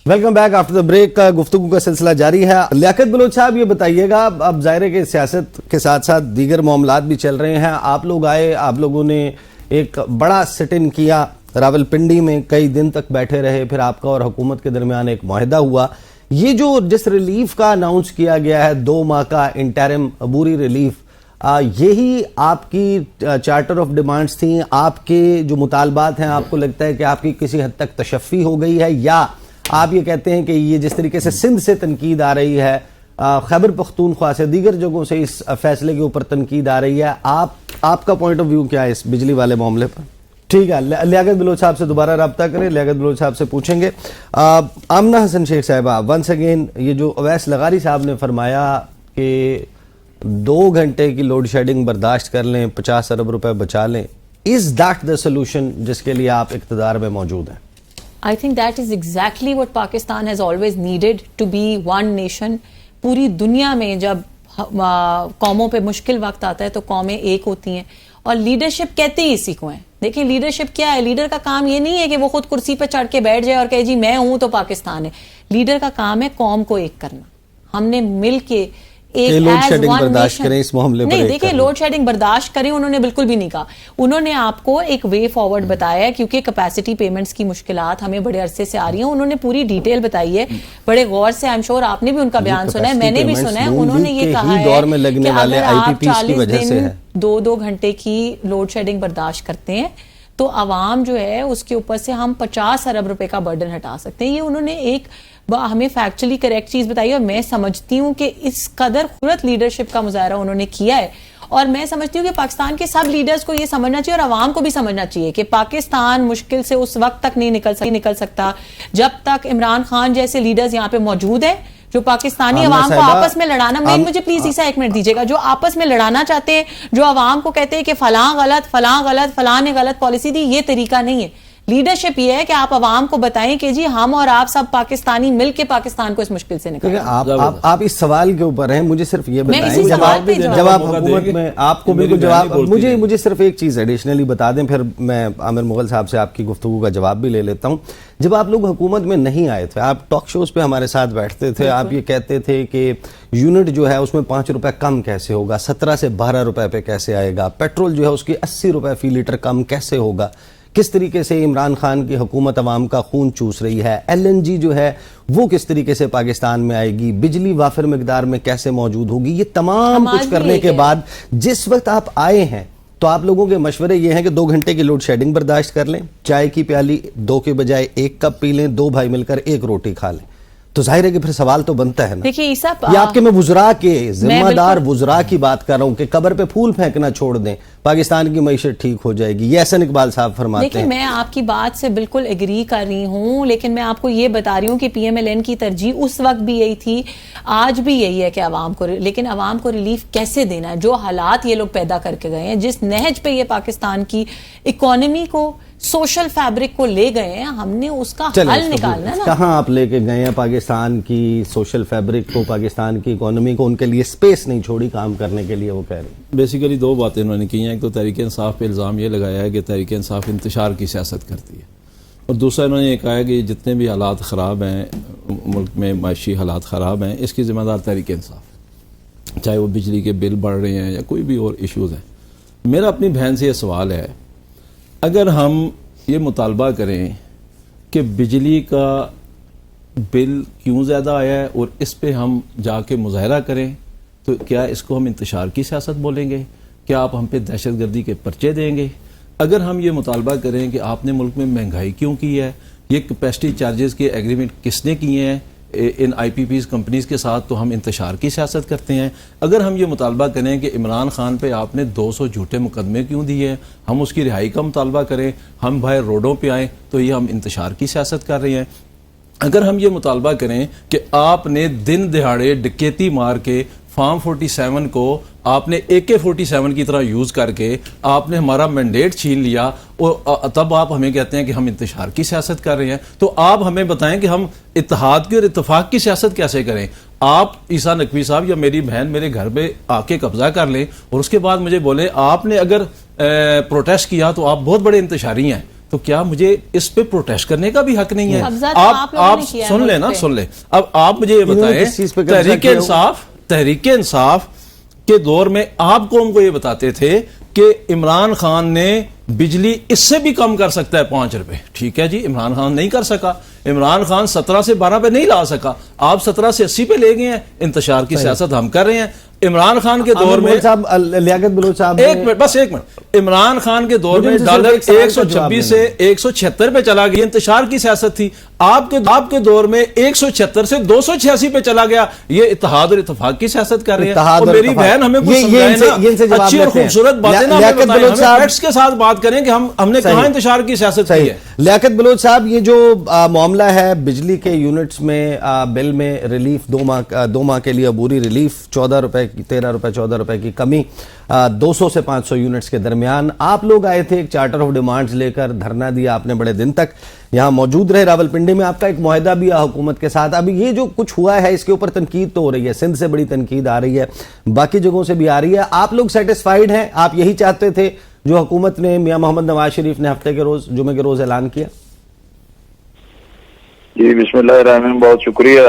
Welcome back after the break. گفتگو کا سلسلہ جاری ہے. لیاقت بلوچ صاحب یہ بتائیے گا, اب ظاہر ہے کہ سیاست کے ساتھ ساتھ دیگر معاملات بھی چل رہے ہیں. آپ لوگ آئے, آپ لوگوں نے ایک بڑا سٹ ان کیا راولپنڈی میں, کئی دن تک بیٹھے رہے, پھر آپ کا اور حکومت کے درمیان ایک معاہدہ ہوا. یہ جو جس ریلیف کا اناؤنس کیا گیا ہے 2 ماہ کا انٹرم عبوری ریلیف, یہی آپ کی چارٹر آف ڈیمانڈز تھیں, آپ کے جو مطالبات ہیں, آپ کو لگتا ہے کہ آپ کی کسی حد تک تشفی ہو گئی ہے, یا آپ یہ کہتے ہیں کہ یہ جس طریقے سے سندھ سے تنقید آ رہی ہے, خیبر پختونخوا سے, دیگر جگہوں سے اس فیصلے کے اوپر تنقید آ رہی ہے, آپ کا پوائنٹ آف ویو کیا ہے اس بجلی والے معاملے پر؟ ٹھیک ہے, لیاقت بلوچ صاحب سے دوبارہ رابطہ کریں, لیاقت بلوچ صاحب سے پوچھیں گے. آمنہ حسن شیخ صاحبہ, ونس اگین یہ جو اویس لغاری صاحب نے فرمایا کہ 2 گھنٹے کی لوڈ شیڈنگ برداشت کر لیں, 50 ارب روپے بچا لیں, از دیٹ دا سولوشن جس کے لیے آپ اقتدار میں موجود ہیں؟ I think that is exactly what Pakistan has always needed, to be one nation. پوری دنیا میں جب قوموں پہ مشکل وقت آتا ہے تو قومیں ایک ہوتی ہیں, اور لیڈرشپ کہتے ہی اسی کو ہیں. دیکھیں لیڈرشپ کیا ہے, لیڈر کا کام یہ نہیں ہے کہ وہ خود کرسی پہ چڑھ کے بیٹھ جائے اور کہے جی میں ہوں تو پاکستان ہے. لیڈر کا کام ہے قوم کو ایک کرنا. ہم نے مل کے لوڈ شیڈنگ برداشت کریں اس معاملے پر. نہیں دیکھیں, لوڈ شیڈنگ برداشت کریں انہوں نے بالکل بھی نہیں کہا. انہوں نے آپ کو ایک وے فارورڈ بتایا ہے, کیونکہ کیپیسٹی پیمنٹس کی مشکلات ہمیں بڑے عرصے سے آ رہی ہیں. انہوں نے پوری ڈیٹیل بتائی ہے بڑے غور سے. آئی ایم شور آپ نے بھی ان کا بیان سنا ہے, میں نے بھی سنا ہے. انہوں نے یہ کہا ہے کہ اگر آپ 40 دن 2 گھنٹے کی لوڈ شیڈنگ برداشت کرتے ہیں تو عوام جو ہے اس کے اوپر سے ہم 50 ارب روپے کا برڈن ہٹا سکتے ہیں. یہ انہوں نے ایک ہمیں فیکچولی کریکٹ چیز بتائی, اور میں سمجھتی ہوں کہ اس قدر خوبصورت لیڈرشپ کا مظاہرہ انہوں نے کیا ہے. اور میں سمجھتی ہوں کہ پاکستان کے سب لیڈرز کو یہ سمجھنا چاہیے, اور عوام کو بھی سمجھنا چاہیے کہ پاکستان مشکل سے اس وقت تک نہیں نکل سکتا جب تک عمران خان جیسے لیڈرز یہاں پہ موجود ہیں جو پاکستانی عوام کو آپس میں لڑانا, مجھے پلیز عیسیٰ 1 منٹ دیجیے گا, جو آپس میں لڑانا چاہتے ہیں, جو عوام کو کہتے ہیں کہ فلاں غلط فلاں نے غلط پالیسی دی, یہ طریقہ نہیں ہے. لیڈرشپ یہ ہے کہ آپ عوام کو بتائیں کہ جی ہم اور آپ سب پاکستانی مل کے پاکستان کو اس مشکل سے نکالیں. آپ اس سوال کے اوپر ہیں, مجھے صرف یہ بتائیں جب آپ حکومت میں, آپ کو بالکل جواب, مجھے صرف ایک چیز ایڈیشنلی بتا دیں, پھر میں عامر مغل صاحب سے آپ کی گفتگو کا جواب بھی لے لیتا ہوں. جب آپ لوگ حکومت میں نہیں آئے تھے, آپ ٹاک شوز پہ ہمارے ساتھ بیٹھتے تھے, آپ یہ کہتے تھے کہ یونٹ جو ہے اس میں 5 روپے کم کیسے ہوگا, 17 سے 12 روپے پہ کیسے آئے گا, پیٹرول جو ہے اس کی 80 روپے فی لیٹر کم کیسے ہوگا, کس طریقے سے عمران خان کی حکومت عوام کا خون چوس رہی ہے, LNG جو ہے وہ کس طریقے سے پاکستان میں آئے گی, بجلی وافر مقدار میں کیسے موجود ہوگی. یہ تمام کچھ کرنے کے بعد جس وقت آپ آئے ہیں تو آپ لوگوں کے مشورے یہ ہیں کہ 2 گھنٹے کی لوڈ شیڈنگ برداشت کر لیں, چائے کی پیالی 2 کے بجائے 1 کپ پی لیں, 2 بھائی مل کر 1 روٹی کھا لیں. تو ظاہر ہے کہ پھر سوال تو بنتا ہے نا. دیکھیے عیسیٰ, یہ آپ کے میں وزراء کے ذمہ دار وزراء کی بات کر رہا ہوں کہ قبر پہ پھول پھینکنا چھوڑ دیں, پاکستان کی معیشت ٹھیک ہو جائے گی, یہ احسن اقبال صاحب فرماتے ہیں. دیکھیں میں آپ کی بات سے بالکل ایگری کر رہی ہوں, لیکن میں آپ کو یہ بتا رہی ہوں کہ PMLN کی ترجیح اس وقت بھی یہی تھی, آج بھی یہی ہے کہ عوام کو, لیکن عوام کو ریلیف کیسے دینا ہے. جو حالات یہ لوگ پیدا کر کے گئے ہیں, جس نہج پہ یہ پاکستان کی اکانومی کو, سوشل فیبرک کو لے گئے ہیں, ہم نے اس کا حل نکالنا ہے نا. کہاں آپ لے کے گئے ہیں پاکستان کی سوشل فیبرک کو, پاکستان کی اکانومی کو, ان کے لیے سپیس نہیں چھوڑی کام کرنے کے لیے, وہ کہہ رہے ہیں. بیسیکلی 2 باتیں انہوں نے کی ہیں. ایک تو تحریک انصاف پہ الزام یہ لگایا ہے کہ تحریک انصاف انتشار کی سیاست کرتی ہے, اور دوسرا انہوں نے یہ کہا ہے کہ جتنے بھی حالات خراب ہیں ملک میں, معاشی حالات خراب ہیں, اس کی ذمہ دار تحریک انصاف, چاہے وہ بجلی کے بل بڑھ رہے ہیں یا کوئی بھی اور ایشوز ہیں. میرا اپنی بہن سے یہ سوال ہے, اگر ہم یہ مطالبہ کریں کہ بجلی کا بل کیوں زیادہ آیا ہے اور اس پہ ہم جا کے مظاہرہ کریں, تو کیا اس کو ہم انتشار کی سیاست بولیں گے؟ کیا آپ ہم پہ دہشت گردی کے پرچے دیں گے؟ اگر ہم یہ مطالبہ کریں کہ آپ نے ملک میں مہنگائی کیوں کی ہے, یہ کیپیسٹی چارجز کے ایگریمنٹ کس نے کیے ہیں ان IPPs کمپنیز کے ساتھ, تو ہم انتشار کی سیاست کرتے ہیں. اگر ہم یہ مطالبہ کریں کہ عمران خان پہ آپ نے 200 جھوٹے مقدمے کیوں دیے, ہم اس کی رہائی کا مطالبہ کریں, ہم باہر روڈوں پہ آئیں, تو یہ ہم انتشار کی سیاست کر رہے ہیں. اگر ہم یہ مطالبہ کریں کہ آپ نے دن دہاڑے ڈکیتی مار کے فارم 47 کو آپ نے AK-47 کی طرح یوز کر کے آپ نے ہمارا مینڈیٹ چھین لیا, اور تب آپ ہمیں کہتے ہیں کہ ہم انتشار کی سیاست کر رہے ہیں. تو آپ ہمیں بتائیں کہ ہم اتحاد کی اور اتفاق کی سیاست کیسے کریں. آپ عیسیٰ نقوی صاحب یا میری بہن میرے گھر پہ آ کے قبضہ کر لیں اور اس کے بعد مجھے بولیں آپ نے اگر پروٹیسٹ کیا تو آپ بہت بڑے انتشاری ہیں, تو کیا مجھے اس پہ پروٹیسٹ کرنے کا بھی حق نہیں ہے؟ آپ سن لیں نا، سن لیں. اب آپ مجھے یہ بتائیں، تحریک انصاف کے دور میں آپ قوم کو یہ بتاتے تھے کہ عمران خان نے بجلی اس سے بھی کم کر سکتا ہے 5 روپے. ٹھیک ہے جی، عمران خان نہیں کر سکا، عمران خان 17 سے 12 پہ نہیں لا سکا، آپ 17 سے 80 پہ لے گئے ہیں. انتشار کی سیاست ہم کر رہے ہیں. عمران خان کے دور میں لیاقت بلوچ صاحب، ایک منٹ، عمران خان کے دور میں ڈالر 126 سے 176 پہ چلا گیا، انتشار کی سیاست تھی. آپ کے دور میں 176 سے 286 پہ چلا گیا. یہ اتحاد اور اتفاق کی سیاست کر رہے ہیں. اور میری بہن ہمیں کچھ سمجھائے نا، اچھی اور خوبصورت باتیں نا ہمیں بتائیں، ہمیں فیکٹس کے ساتھ بات کریں کہ ہم نے کہاں انتشار کی سیاست کی ہے. لیاقت بلوچ صاحب، یہ جو معاملہ ہے بجلی کے یونٹس میں بل میں ریلیف 2 ماہ کے لیے عبوری ریلیف 14 روپے 13 روپے 14 روپے کی کمی 200 سے 500 یونٹس کے درمیان، آپ لوگ آئے تھے ایک چارٹر آف ڈیمانڈز لے کر، دھرنا دیا آپ نے بڑے دن تک، یہاں موجود رہے راولپنڈی میں، آپ کا ایک معاہدہ بھی ہے حکومت کے ساتھ. اب یہ جو کچھ ہوا ہے اس کے اوپر تنقید تو ہو رہی ہے، سندھ سے بڑی تنقید آ رہی ہے، باقی جگہوں سے بھی آ رہی ہے. آپ لوگ سیٹسفائیڈ ہیں؟ آپ یہی چاہتے تھے جو حکومت نے میاں محمد نواز شریف نے ہفتے کے روز جمعے کے روز اعلان کیا؟ جی بسم اللہ الرحمن، بہت شکریہ.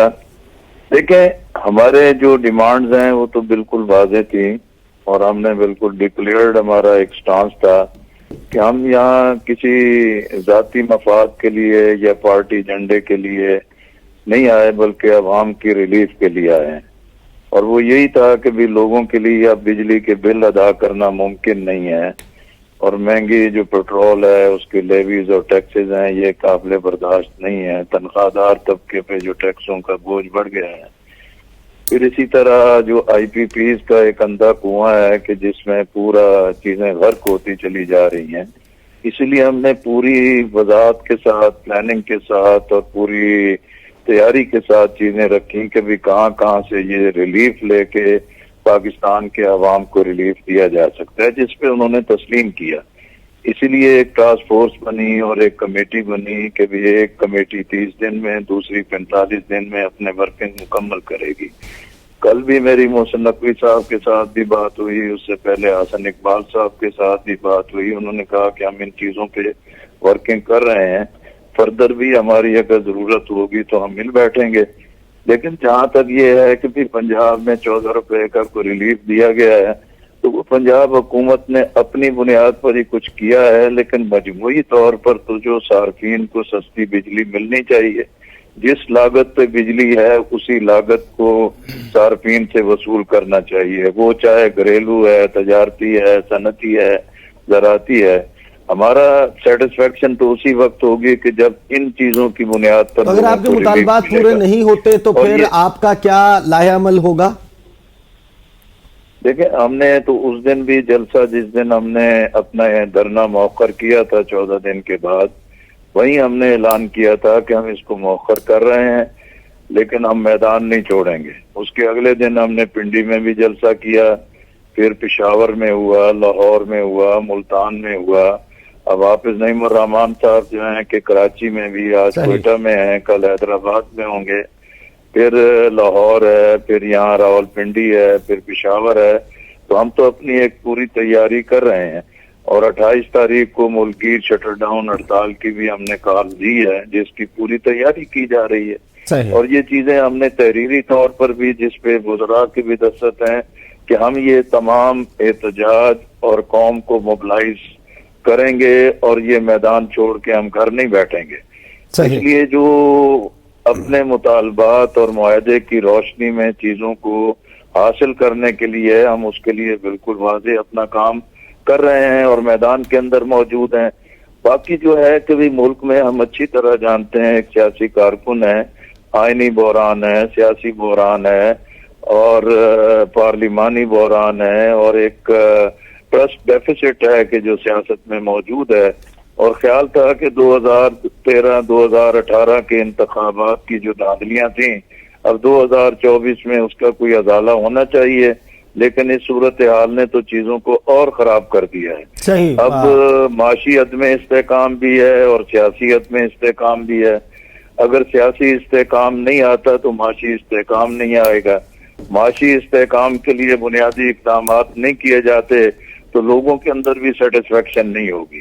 دیکھیں، ہمارے جو ڈیمانڈز ہیں وہ تو بالکل واضح تھی، اور ہم نے بالکل ڈکلیئرڈ ہمارا ایک سٹانس تھا کہ ہم یہاں کسی ذاتی مفاد کے لیے یا پارٹی ایجنڈے کے لیے نہیں آئے، بلکہ عوام کی ریلیف کے لیے آئے ہیں. اور وہ یہی تھا کہ بھی لوگوں کے لیے اب بجلی کے بل ادا کرنا ممکن نہیں ہے، اور مہنگی جو پیٹرول ہے اس کے لیویز اور ٹیکسز ہیں یہ قابل برداشت نہیں ہے. تنخواہ دار طبقے پہ جو ٹیکسوں کا بوجھ بڑھ گیا ہے. پھر اسی طرح جو آئی پی پیز کا ایک اندھا کنواں ہے کہ جس میں پورا چیزیں غرق ہوتی چلی جا رہی ہیں. اسی لیے ہم نے پوری وضاحت کے ساتھ، پلاننگ کے ساتھ اور پوری تیاری کے ساتھ چیزیں رکھی کہ بھی کہاں سے یہ ریلیف لے کے پاکستان کے عوام کو ریلیف دیا جا سکتا ہے، جس پہ انہوں نے تسلیم کیا. اسی لیے ایک ٹاسک فورس بنی اور ایک کمیٹی بنی کہ بھی ایک کمیٹی 30 دن میں، دوسری 45 دن میں اپنے ورکنگ مکمل کرے گی. کل بھی میری محسن نقوی صاحب کے ساتھ بھی بات ہوئی، اس سے پہلے حسن اقبال صاحب کے ساتھ بھی بات ہوئی. انہوں نے کہا کہ ہم ان چیزوں پہ ورکنگ کر رہے ہیں، فردر بھی ہماری اگر ضرورت ہوگی تو ہم مل بیٹھیں گے. لیکن جہاں تک یہ ہے کہ بھی پنجاب میں 14 روپے کا کوئی ریلیف دیا گیا ہے تو وہ پنجاب حکومت نے اپنی بنیاد پر ہی کچھ کیا ہے، لیکن مجموعی طور پر تو جو صارفین کو سستی بجلی ملنی چاہیے، جس لاگت پہ بجلی ہے اسی لاگت کو صارفین سے وصول کرنا چاہیے، وہ چاہے گھریلو ہے، تجارتی ہے، صنعتی ہے، زراعتی ہے. ہمارا سیٹسفیکشن تو اسی وقت ہوگی کہ جب ان چیزوں کی بنیاد پر اگر آپ کے مطالبات پورے نہیں ہوتے تو پھر آپ کا کیا لاہ عمل ہوگا؟ دیکھیں، ہم نے تو اس دن بھی جلسہ، جس دن ہم نے اپنا دھرنا مؤخر کیا تھا 14 دن کے بعد، وہیں ہم نے اعلان کیا تھا کہ ہم اس کو مؤخر کر رہے ہیں، لیکن ہم میدان نہیں چھوڑیں گے. اس کے اگلے دن ہم نے پنڈی میں بھی جلسہ کیا، پھر پشاور میں ہوا، لاہور میں ہوا، ملتان میں ہوا. اب حافظ نعیم الرحمان صاحب جو ہیں کہ کراچی میں بھی، آج کوئٹہ میں ہیں، کل حیدرآباد میں ہوں گے، پھر لاہور ہے، پھر یہاں راولپنڈی ہے، پھر پشاور ہے. تو ہم تو اپنی ایک پوری تیاری کر رہے ہیں، اور 28 تاریخ کو ملکگیر شٹر ڈاؤن ہڑتال کی بھی ہم نے کال دی ہے، جس کی پوری تیاری کی جا رہی ہے. اور یہ چیزیں ہم نے تحریری طور پر بھی، جس پہ وزراء کی بھی دستخط ہیں کہ ہم یہ تمام احتجاج اور قوم کو موبلائز کریں گے، اور یہ میدان چھوڑ کے ہم گھر نہیں بیٹھیں گے. اس لیے جو اپنے مطالبات اور معاہدے کی روشنی میں چیزوں کو حاصل کرنے کے لیے، ہم اس کے لیے بالکل واضح اپنا کام کر رہے ہیں اور میدان کے اندر موجود ہیں. باقی جو ہے کہ بھی ملک میں ہم اچھی طرح جانتے ہیں ایک سیاسی کارکن ہے، آئینی بحران ہے، سیاسی بحران ہے، اور پارلیمانی بحران ہے، اور ایک ٹرسٹ ڈیفیسٹ ہے کہ جو سیاست میں موجود ہے. اور خیال تھا کہ 2013-2018 کے انتخابات کی جو دھاندلیاں تھیں، اب 2024 میں اس کا کوئی ازالہ ہونا چاہیے، لیکن اس صورتحال نے تو چیزوں کو اور خراب کر دیا ہے. اب معاشی عدم استحکام بھی ہے اور سیاسی عدم استحکام بھی ہے. اگر سیاسی استحکام نہیں آتا تو معاشی استحکام نہیں آئے گا. معاشی استحکام کے لیے بنیادی اقدامات نہیں کیے جاتے تو لوگوں کے اندر بھی سیٹسفیکشن نہیں ہوگی.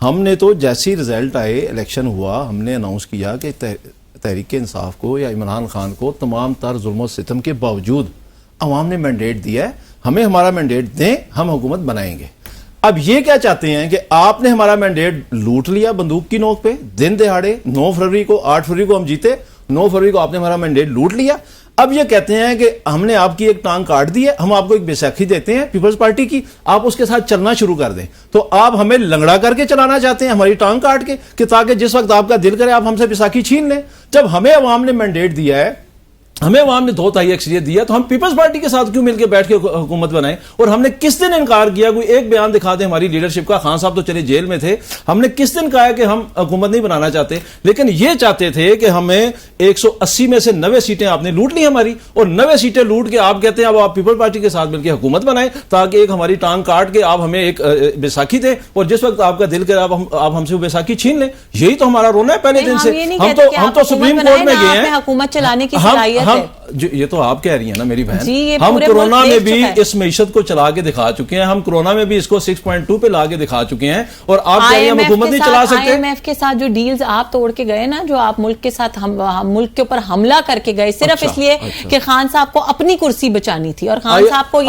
ہم نے تو جیسی رزلٹ آئے الیکشن ہوا ہم نے اناؤنس کیا کہ تحریک انصاف کو یا عمران خان کو تمام تر ظلم و ستم کے باوجود عوام نے مینڈیٹ دیا ہے, ہمیں ہمارا مینڈیٹ دیں, ہم حکومت بنائیں گے. اب یہ کیا چاہتے ہیں کہ آپ نے ہمارا مینڈیٹ لوٹ لیا بندوق کی نوک پہ دن دہاڑے. 9 فروری کو 8 فروری کو ہم جیتے, 9 فروری کو آپ نے ہمارا مینڈیٹ لوٹ لیا. اب یہ کہتے ہیں کہ ہم نے آپ کی ایک ٹانگ کاٹ دی ہے, ہم آپ کو ایک بیساکھی دیتے ہیں پیپلز پارٹی کی, آپ اس کے ساتھ چلنا شروع کر دیں. تو آپ ہمیں لنگڑا کر کے چلانا چاہتے ہیں, ہماری ٹانگ کاٹ کے, کہ تاکہ جس وقت آپ کا دل کرے آپ ہم سے بیساکھی چھین لیں. جب ہمیں عوام نے مینڈیٹ دیا ہے, ہمیں عوام نے 2/3 اکثریت دیا, تو ہم پیپلز پارٹی کے ساتھ کیوں مل کے بیٹھ کے حکومت بنائیں؟ اور ہم نے کس دن انکار کیا؟ کوئی ایک بیان دکھا دیں ہماری لیڈرشپ کا. خان صاحب تو چلے جیل میں تھے, ہم نے کس دن کہا ہے کہ ہم حکومت نہیں بنانا چاہتے؟ لیکن یہ چاہتے تھے کہ ہمیں 180 میں سے 90 سیٹیں آپ نے لوٹ لی ہماری, اور 90 سیٹیں لوٹ کے آپ کہتے ہیں اب آپ پیپل پارٹی کے ساتھ مل کے حکومت بنائیں تاکہ ایک ہماری ٹانگ کاٹ کے آپ ہمیں ایک بیساکھی دیں, اور جس وقت آپ کا دل کرے آپ ہم سے وہ بیساکھی چھین لیں. یہی تو ہمارا رونا ہے پہلے دن سے. ہم تو سپریم کورٹ میں گئے ہیں, حکومت چلانے کی صلاحیت ہے. یہ تو آپ کہہ رہی ہیں نا میری بہن, جی ہم کرونا میں بھی اس معیشت کو چلا کے دکھا چکے ہیں, ہم کرونا میں بھی اس کو 6.2 پہ لا کے دکھا چکے ہیں, اور آپ کہہ رہی ہیں ہم حکومت نہیں چلا سکتے. IMF کے ساتھ جو ڈیلز آپ توڑ کے گئے نا, جو آپ ملک کے ساتھ ملک کے اوپر حملہ کر کے گئے صرف اس لیے کہ خان صاحب کو اپنی کرسی بچانی تھی, اور خان صاحب کو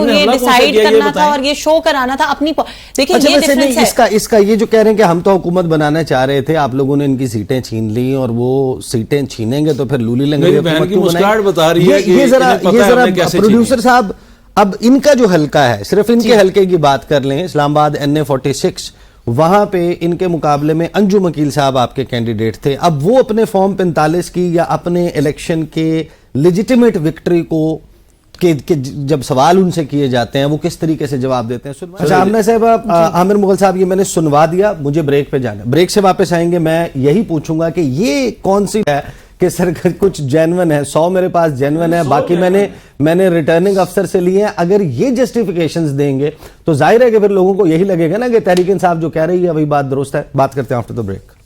یہ ڈیسائیڈ کرنا تھا اور یہ شو کرانا تھا اپنی. دیکھیں یہ ڈفرنس ہے. اس کا یہ جو کہہ رہے ہیں کہ ہم تو حکومت بنانا چاہ رہے تھے, آپ لوگوں نے ان کی سیٹیں چھین لی, اور وہ سیٹیں چھینیں گے تو پھر لولی میری بہن کی مسکراہٹ بتا رہی ہے کہ یہ ذرا پروڈیوسر صاحب اب ان کا جو حلقہ ہے, صرف ان کے حلقے کی بات کر لیں, اسلام آباد NA46, وہاں پہ ان کے مقابلے میں انجم وکیل صاحب آپ کے کینڈیڈیٹ تھے. اب وہ اپنے فارم 45 کی یا اپنے الیکشن کے لیجیٹیمیٹ وکٹری کو کہ جب سوال ان سے کیے جاتے ہیں وہ کس طریقے سے جواب دیتے ہیں. اچھا آمنہ صاحب, عامر مغل صاحب, یہ میں نے سنوا دیا, مجھے بریک پہ جانا, بریک سے واپس آئیں گے. میں یہی پوچھوں گا کہ یہ کون سی ہے کہ سر کچھ جینون ہے, 100 میرے پاس جینون ہے, باقی میں نے ریٹرننگ افسر سے لیے ہیں. اگر یہ جسٹیفیکیشنز دیں گے تو ظاہر ہے کہ پھر لوگوں کو یہی لگے گا نا کہ تحریک انصاف جو کہہ رہی ہے وہی بات درست ہے. بات کرتے ہیں آفٹر دی بریک.